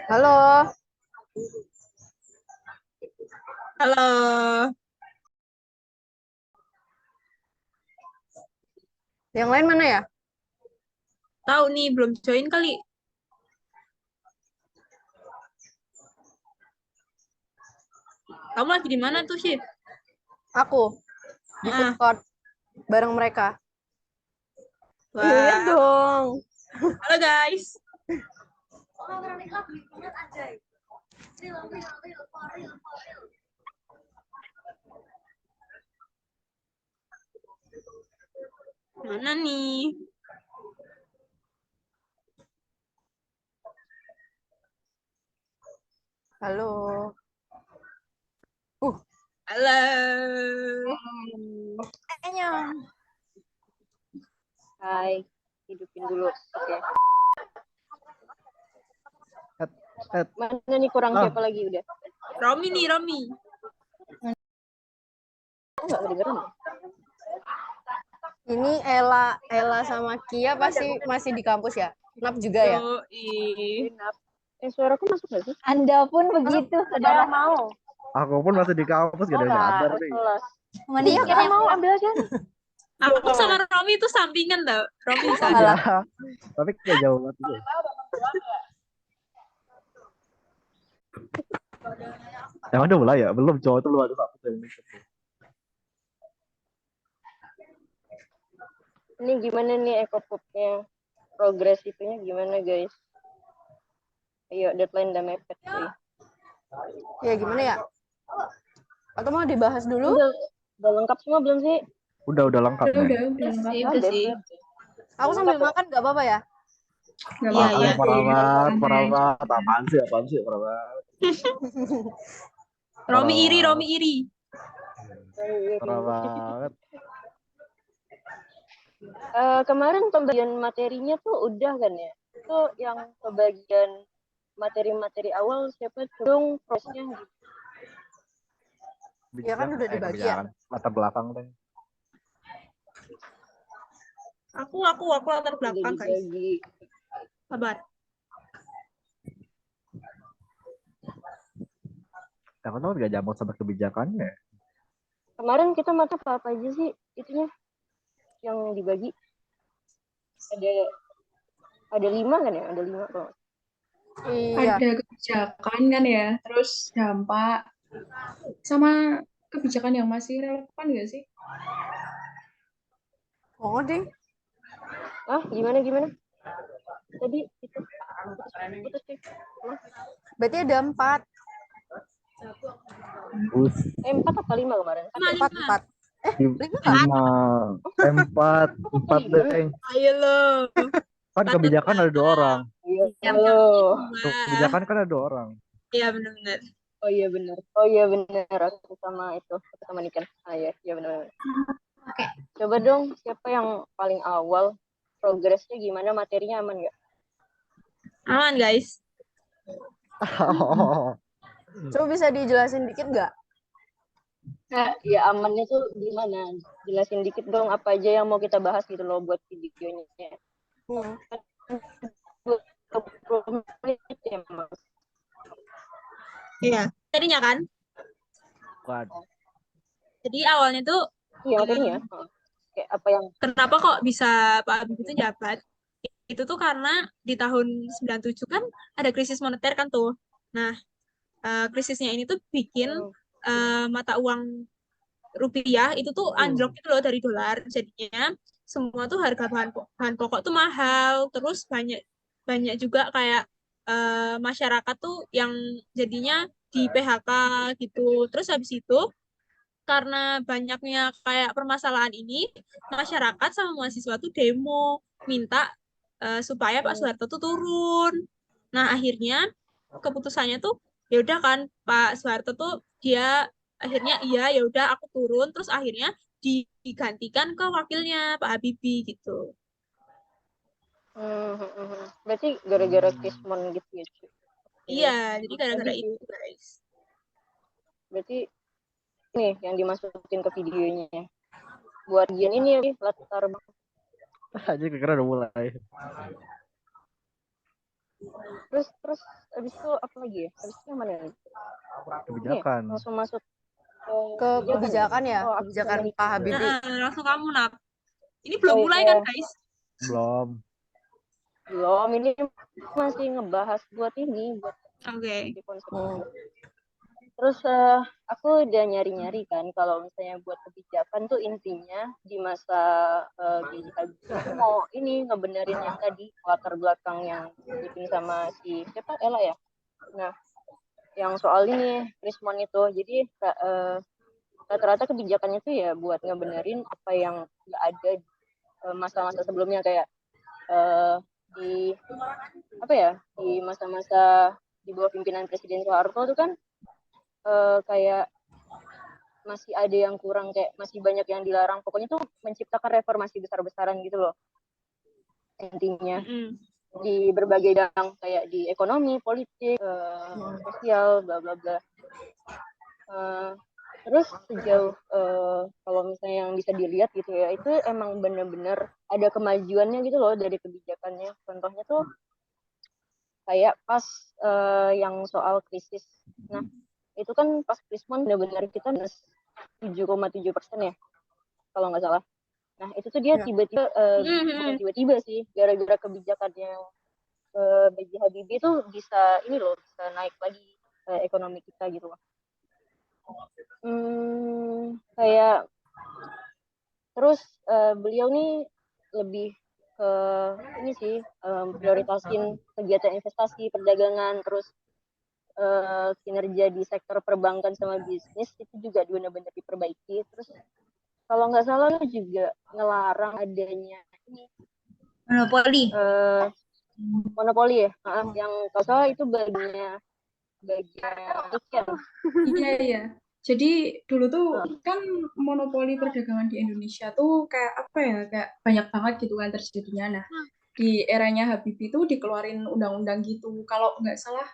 Halo. Halo. Yang lain mana ya? Tahu nih belum join kali. Kamu lagi di mana tuh, Syed? Aku di food court bareng mereka. Lihat Wah. dong. Halo guys. Mana nih? Halo. Halo. Annyeong. Hai, hidupin dulu. Oke. Mana nih kurang siapa lagi udah? Romi nih, Romi. Enggak kedengeran. Ini Ella sama Kia pasti masih di kampus ya? Nap juga ya? Suaraku masuk nggak sih? Anda pun begitu, saudara. Mau. Aku pun masih di kampus, gak ada yang nyadar nih. Mending Kita mau ambil aja nih. Aku sama Romi itu sampingan tau. Romi di sana. Iya, tapi kayak jauh banget gitu. Yang udah mulai ya? Belum, cowok itu lu ada satu yang mikir. Ini gimana nih ekopopnya? Progres itunya gimana guys? Ayo deadline udah mepet sih. Ya gimana ya? Atau mau dibahas dulu? Udah lengkap semua belum sih? Udah lengkap nih. Udah sih. Aku sambil makan nggak apa-apa ya? Iya. Parah banget. Apaan sih, parah banget. Romi iri. Parah banget. Kemarin pembagian materinya tuh udah kan ya? Itu yang pembagian materi-materi awal siapa dong prosesnya gitu. Ya kan udah dibagi ya. Latar belakang deh. Aku latar belakang guys. Sabar. Aku tuh gak jamu sama kebijakannya. Kemarin kita mata apa aja sih itunya yang dibagi? Ada 5 kan ya? Ada 5 kok. Iya. Ada kebijakan kan ya, terus dampak sama kebijakan yang masih relevan nggak sih? Oh, ding. Gimana? Tadi itu. Putus sih. Berarti ada 4. 4 apa 5 kemarin? 4. 4 deh. Ayo lo. Kan kebijakan ada 2 orang. Kebijakan kan ada 2 orang. Iya benar. Oh iya benar. Aku sama Niken. Iya benar. Oke. Coba dong siapa yang paling awal, progresnya gimana, materinya aman nggak? Aman guys. Coba bisa dijelasin dikit nggak? Ya amannya tuh gimana? Jelasin dikit dong apa aja yang mau kita bahas gitu loh buat videonya. Iya. Tadinya kan? Jadi awalnya tuh materinya. Kayak apa yang kenapa kok bisa Pak Habib itu jabat? Itu tuh karena di tahun 97 kan ada krisis moneter kan tuh. Nah, krisisnya ini tuh bikin mata uang rupiah itu tuh anjlok gitu loh dari dolar. Jadinya semua tuh harga bahan pokok tuh mahal. Terus banyak juga kayak masyarakat tuh yang jadinya di PHK gitu. Terus habis itu karena banyaknya kayak permasalahan ini, masyarakat sama mahasiswa tuh demo minta supaya Pak Soeharto tuh turun. Nah, akhirnya keputusannya tuh ya udah kan Pak Soeharto tuh dia akhirnya iya ya udah aku turun, terus akhirnya digantikan ke wakilnya Pak Habibie gitu. berarti gara-gara Kismon gitu ya? Iya, jadi gara-gara itu guys. Berarti ini yang dimasukin ke videonya. Buat ini latar Aja kira udah mulai. Terus abis itu apa lagi ya? Abis itu yang mana nih? Kebijakan. Langsung masuk Ke kebijakan ya, Oh, aku kebijakan sama Pak Habibie. Langsung kamu, Nap. Ini belum Oh, mulai iya. kan, guys? Belum. Belum, ini masih ngebahas buat Oke. di konsep itu. Terus aku udah nyari-nyari kan kalau misalnya buat kebijakan tuh intinya di masa B.J. Habibie itu mau ini ngebenerin yang tadi latar belakang yang dibikin sama si siapa Ella ya. Nah, yang soal ini Krismon itu. Jadi rata-rata kebijakannya tuh ya buat ngebenerin apa yang nggak ada di masa-masa sebelumnya kayak di apa ya di masa-masa di bawah pimpinan Presiden Soeharto itu kan kayak masih ada yang kurang, kayak masih banyak yang dilarang. Pokoknya tuh menciptakan reformasi besar-besaran gitu loh intinya di berbagai bidang kayak di ekonomi, politik, sosial, bla bla bla. Terus sejauh kalau misalnya yang bisa dilihat gitu ya, itu emang bener-bener ada kemajuannya gitu loh dari kebijakannya. Contohnya tuh kayak pas yang soal krisis. Nah, itu kan pas Krismon benar-benar kita 7,7% ya, kalau nggak salah. Nah, itu tuh dia tiba-tiba, bukan tiba-tiba sih, gara-gara kebijakannya B.J. Habibie tuh bisa ini loh, bisa naik lagi ekonomi kita gitu loh. Kayak terus beliau nih lebih ke ini sih, prioritasin kegiatan investasi, perdagangan, terus kinerja di sektor perbankan sama bisnis itu juga benar-benar diperbaiki. Terus kalau nggak salah lu juga ngelarang adanya ini monopoli ya, yang kalau salah itu bagian niken. Iya. Jadi dulu tuh kan monopoli perdagangan di Indonesia tuh kayak apa ya, kayak banyak banget gitu kan terjadinya. Nah, di eranya Habibie itu dikeluarin undang-undang gitu. Kalau nggak salah,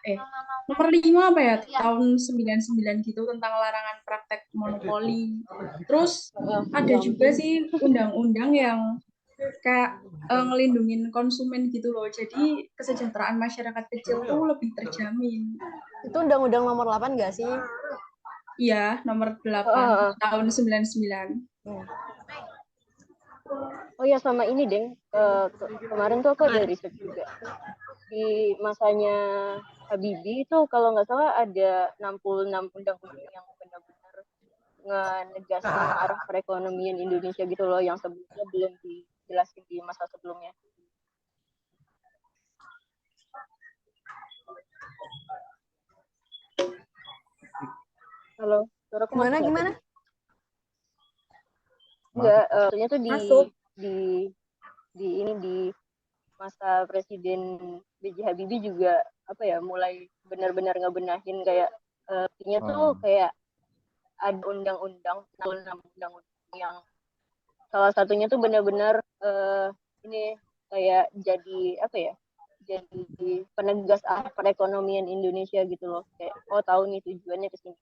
nomor 5 apa ya, tahun 99 gitu tentang larangan praktek monopoli. Terus ada juga sih undang-undang yang kayak ngelindungin konsumen gitu loh. Jadi kesejahteraan masyarakat kecil tuh lebih terjamin. Itu Undang-Undang nomor 8 nggak sih? Iya, nomor 8 tahun 99. Oh ya, sama ini Deng, kemarin tuh aku ada riset juga. Di masanya Habibie itu kalau nggak salah ada 66 undang-undang yang benar-benar ngenegasin arah perekonomian Indonesia gitu loh, yang sebelumnya belum dijelasin di masa sebelumnya. Halo, suara aku Gimana? Enggak, maksudnya tuh Masuk. di masa Presiden B.J. Habibie juga apa ya, mulai benar-benar ngebenahin kayak artinya tuh kayak ada undang-undang yang salah satunya tuh benar-benar ini kayak jadi apa ya, jadi penegas perekonomian Indonesia gitu loh, kayak tahu nih tujuannya kesini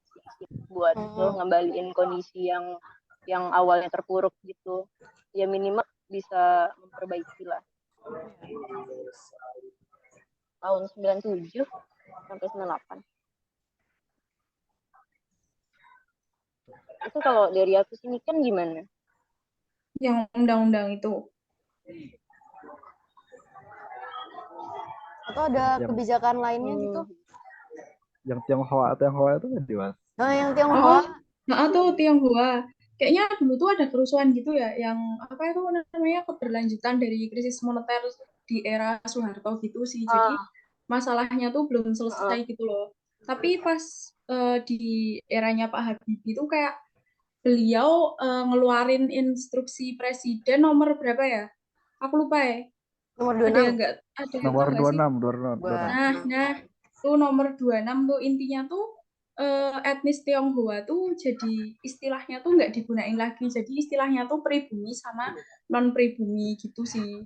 buat ngembaliin kondisi yang awalnya terpuruk gitu, ya minimal bisa memperbaiki lah. Tahun 97 sampai 98 itu kalau dari aku sini kan gimana? Yang undang-undang itu Atau ada kebijakan lainnya gitu? Yang Tionghoa itu nggak Mas? Nah, yang Tionghoa. Tuh Tionghoa. Kayaknya dulu tuh ada kerusuhan gitu ya, yang apa itu namanya, keberlanjutan dari krisis moneter di era Soeharto gitu sih. Jadi masalahnya tuh belum selesai gitu loh. Tapi pas di eranya Pak Habibie itu kayak beliau ngeluarin instruksi presiden nomor berapa ya? Aku lupa ya. Nomor Ada 26. yang enggak ada Nomor nggak sih? 26. Nah, tuh nomor 26 tuh intinya tuh etnis Tionghoa tuh jadi istilahnya tuh nggak digunain lagi. Jadi istilahnya tuh pribumi sama non pribumi gitu sih.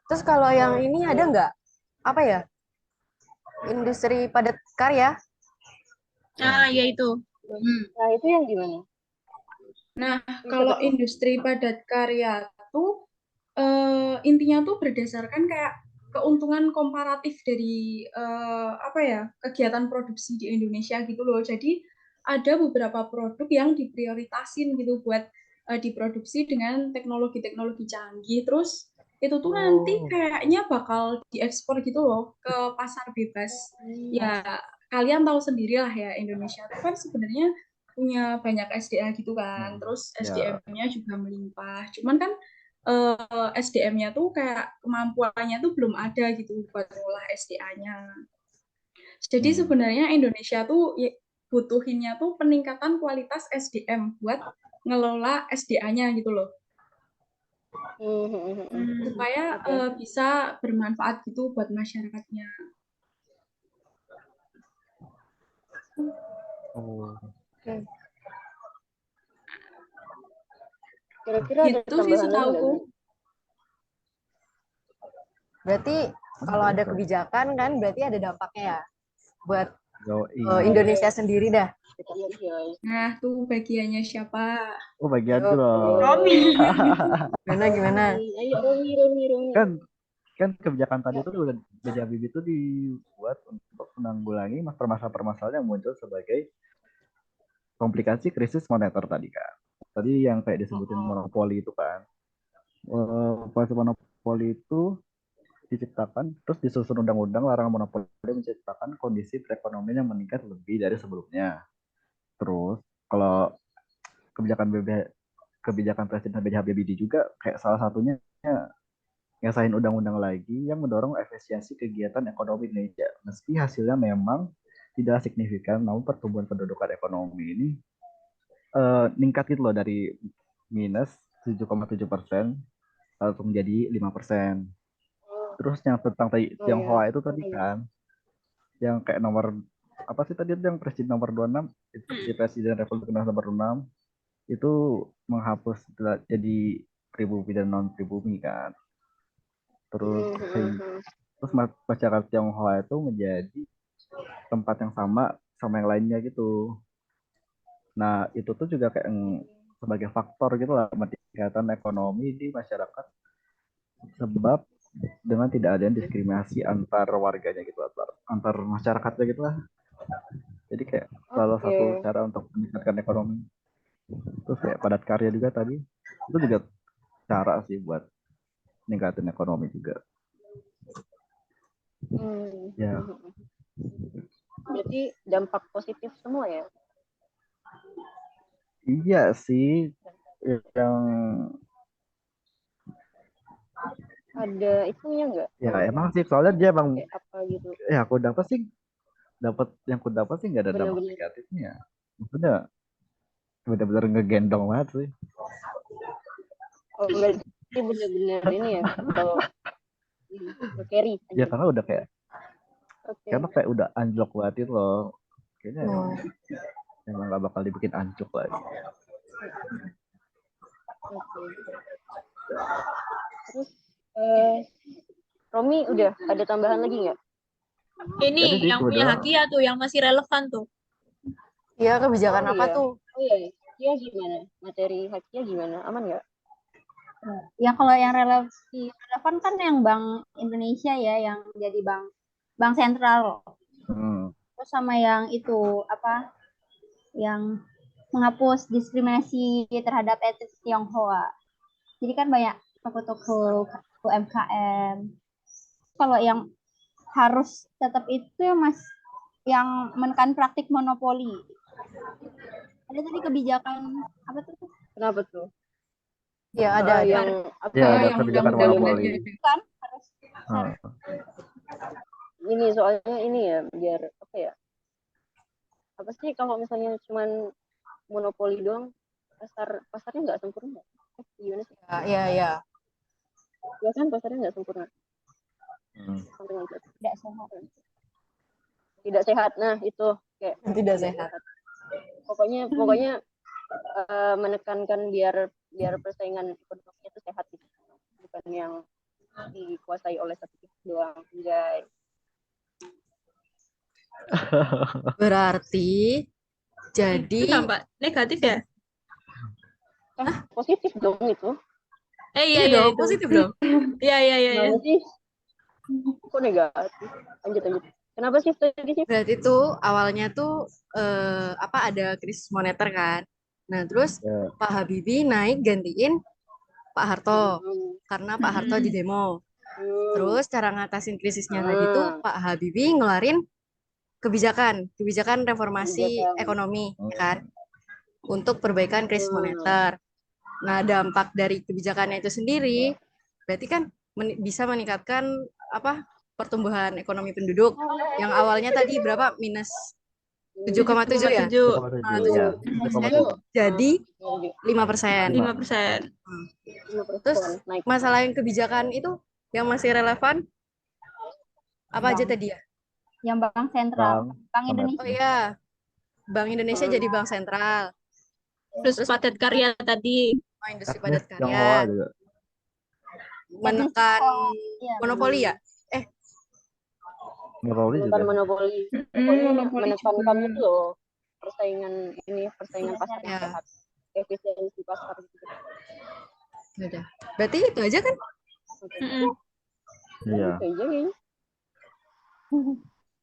Terus kalau yang ini ada nggak? Apa ya? Industri padat karya? Nah, ya itu. Nah, itu yang gimana? Nah, kalau industri padat karya tuh intinya tuh berdasarkan kayak keuntungan komparatif dari apa ya, kegiatan produksi di Indonesia gitu loh. Jadi ada beberapa produk yang diprioritasin gitu buat diproduksi dengan teknologi-teknologi canggih. Terus itu tuh nanti Oh. kayaknya bakal diekspor gitu loh ke pasar bebas. Ya kalian tahu sendirilah ya, Indonesia tuh kan sebenarnya punya banyak SDA gitu kan. Terus Ya. SDM-nya juga melimpah. Cuman kan SDM-nya tuh kayak kemampuannya tuh belum ada gitu buat ngolah SDA-nya. Jadi sebenarnya Indonesia tuh butuhinnya tuh peningkatan kualitas SDM buat ngelola SDA-nya gitu loh. Supaya Oke. bisa bermanfaat gitu buat masyarakatnya. Oh. Kira-kira ada Gitu sih tambahan lagi nggak? setauku. Berarti kalau ada kebijakan kan berarti ada dampaknya ya buat Yoi. Indonesia sendiri dah. Nah, tuh bagiannya siapa? Oh, bagianku dong. Romi. Gimana? Ayo Romi. Kan kebijakan tadi itu udah BJ Habibie itu dibuat untuk menanggulangi permasalahan-permasalahan yang muncul sebagai komplikasi krisis moneter tadi kan. Tadi yang kayak disebutin monopoli itu kan. Monopoli itu diciptakan terus disusun undang-undang larangan monopoli menciptakan kondisi perekonomian yang meningkat lebih dari sebelumnya. Terus kalau kebijakan Presiden B.J. Habibie juga kayak salah satunya ngesahin undang-undang lagi yang mendorong efisiensi kegiatan ekonomi Indonesia. Meski hasilnya memang tidak signifikan, namun pertumbuhan kedudukan ekonomi ini meningkat gitu loh dari minus 7,7% lalu menjadi 5%. Terus yang tentang Tionghoa itu tadi kan, yang kayak nomor apa sih tadi yang presiden nomor 26, instruksi presiden Republik Indonesia nomor 6 itu menghapus jadi pribumi dan non pribumi kan. Terus masyarakat Tionghoa itu menjadi tempat yang sama yang lainnya gitu. Nah itu tuh juga kayak sebagai faktor gitu lah peningkatan ekonomi di masyarakat sebab dengan tidak ada diskriminasi antar warganya gitu, antar masyarakatnya gitu lah. Jadi kayak salah satu cara untuk meningkatkan ekonomi. Terus kayak padat karya juga tadi itu juga cara sih buat meningkatkan ekonomi juga. Ya. Berarti dampak positif semua ya? Iya sih, yang ada itunya nggak? ya emang sih soalnya dia emang Kayak apa gitu? ya aku dapat sih nggak ada dampak Bener-bener. negatifnya. Maksudnya benar-benar ngegendong banget sih. Oh berarti bener-bener ini ya kalau carry. Ya karena udah kayak udah anjlok banget itu loh. Kayaknya emang nggak bakal dibikin anjlok lagi. Terus Romi udah ada tambahan lagi nggak? Ini Jadi yang punya Hakia tuh, yang masih relevan tuh. Iya, kebijakan apa tuh? Oh iya, Hakia gimana? Materi Hakia gimana? Aman nggak? Ya kalau yang relevan kan yang Bank Indonesia ya, yang jadi bank sentral. Terus sama yang itu apa? Yang menghapus diskriminasi terhadap etnis Tionghoa. Jadi kan banyak toko-toko UMKM. Kalau yang harus tetap itu ya Mas, yang menekan praktik monopoli. Ada tadi kebijakan apa tuh? Kenapa tuh? Ya ada yang apa ya, ada yang kebijakan monopoli. Kan harus ini soalnya ini ya biar apa ya? Apa sih kalau misalnya cuman monopoli doang pasarnya nggak sempurna? Gimana sih? Iya. Ya kan pasarnya nggak sempurna. tidak sehat. Tidak sehat. Nah itu kayak Tidak sehat. Pokoknya menekankan biar persaingan ekonominya itu sehat gitu. Bukan yang dikuasai oleh satu pihak doang, guys. Berarti jadi Dampak negatif ya? Positif dong itu. Iya Iya iya dong, itu. positif dong. Iya iya iya. Kenapa sih? Kok negatif? Lanjut. Kenapa sih tadi sih? Berarti tuh awalnya tuh ada krisis moneter kan. Nah, terus Ya. Pak Habibie naik gantiin Pak Harto Hmm. karena Pak Harto di demo. Hmm. Terus cara ngatasin krisisnya tadi tuh Pak Habibie ngeluarin kebijakan reformasi Kebijakan. ekonomi, ya kan, untuk perbaikan krisis moneter. Nah, dampak dari kebijakannya itu sendiri berarti kan bisa meningkatkan pertumbuhan ekonomi penduduk yang awalnya tadi berapa minus 7,7 ya. 7,7. Nah, 7,7. jadi 5%. 5%. Terus masalah yang kebijakan itu yang masih relevan apa aja tadi ya? Yang bank sentral, Bank Indonesia. Oh iya, Bank Indonesia jadi bank sentral. Terus padat karya tadi. Industri padat Tionghoa karya. juga. Menekan Iya, monopoli ya? Monopoli juga. Menekan monopoli. Monopoli Menekan juga. kamu tuh loh. Persaingan pasar yang Ya. sehat. Efisiensi pasar gitu. Udah. Berarti itu aja kan? Mm-mm. Iya. Oke, jadi.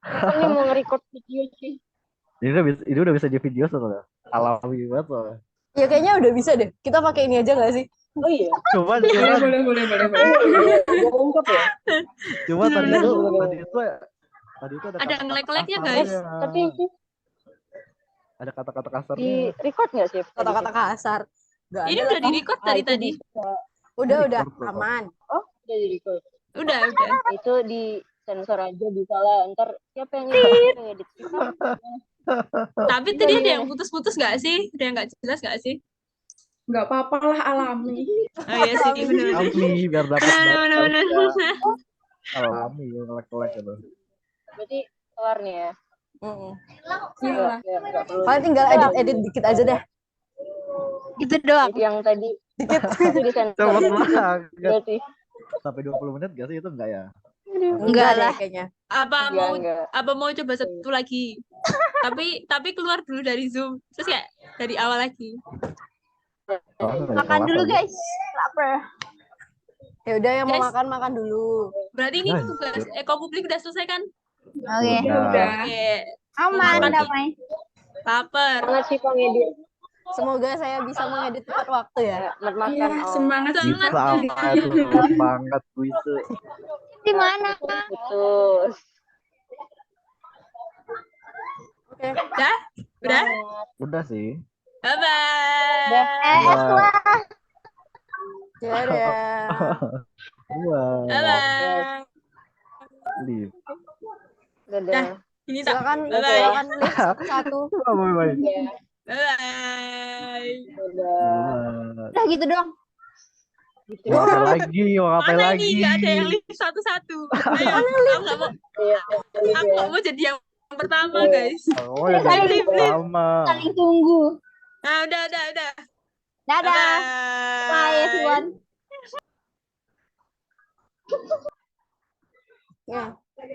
Kapan nih mau nge-record video sih? Ini udah bisa di video soalnya. Alami banget soalnya. Ya kayaknya udah bisa deh. Kita pakai ini aja nggak sih? Oh iya. Cuma Boleh. Gue ungkap ya. cuma tadi itu ada Ada kata-kata ngelek-ngeleknya, kasarnya. guys. Tapi Ada kata-kata kasarnya. di record nggak sih? Kata-kata kasar. Nggak Ini ada udah lah. di-record Ah, dari itu tadi. bisa. Udah Record kok. aman. Oh, udah di record. Udah. Itu di sensor aja bisa lah. Ntar siapa yang edit kita? Tapi tadi ada yang putus-putus nggak sih? Ada yang nggak jelas nggak sih? Nggak apa-apa lah, alami. Oh iya sih, benar-benar. Alami biar dapat Benar-benar. alami ngelek-ngelek gitu. Berarti kelar nih ya. Iya lah. Nggak perlu. Paling tinggal edit dikit aja deh. Gitu doang. Yang tadi Dikit. itu di sensor. Cepet banget. Berarti Sampai 20 menit gak sih itu enggak ya? Enggak lah kayaknya. Apa mau coba satu lagi? tapi keluar dulu dari Zoom. Terus kayak dari awal lagi. Makan dulu guys, lapar. Ya udah yang mau Guys. makan dulu. Berarti ini Nah, tugas Eko Publik udah selesai kan? Oke, Udah. Oke. aman Makan nih. damai. Lapar. Semangat sih pengedit. Semoga saya bisa mengedit tepat waktu ya. Mat makan. Iya, semangat. Bisa itu banget bisa. Di mana? Putus. Oke. Udah? Udah sih. Bye-bye. Wah. Ya udah. Wah. Bye-bye. Live. Dadah. Ini tak. Silakan Bye-bye. list satu. Bye-bye. Ya, Bye-bye. dadah. Udah gitu dong. Gitu. Mau apa lagi? Mau apa Mana lagi? nih? Gak ada yang lift satu-satu. Ayo, aku nggak mau. Iya, Aku nggak mau jadi yang pertama, guys. Oh, ya dari Live. pertama. Saling tunggu. Nah, udah. Dadah. Bye Bye. everyone. Ya.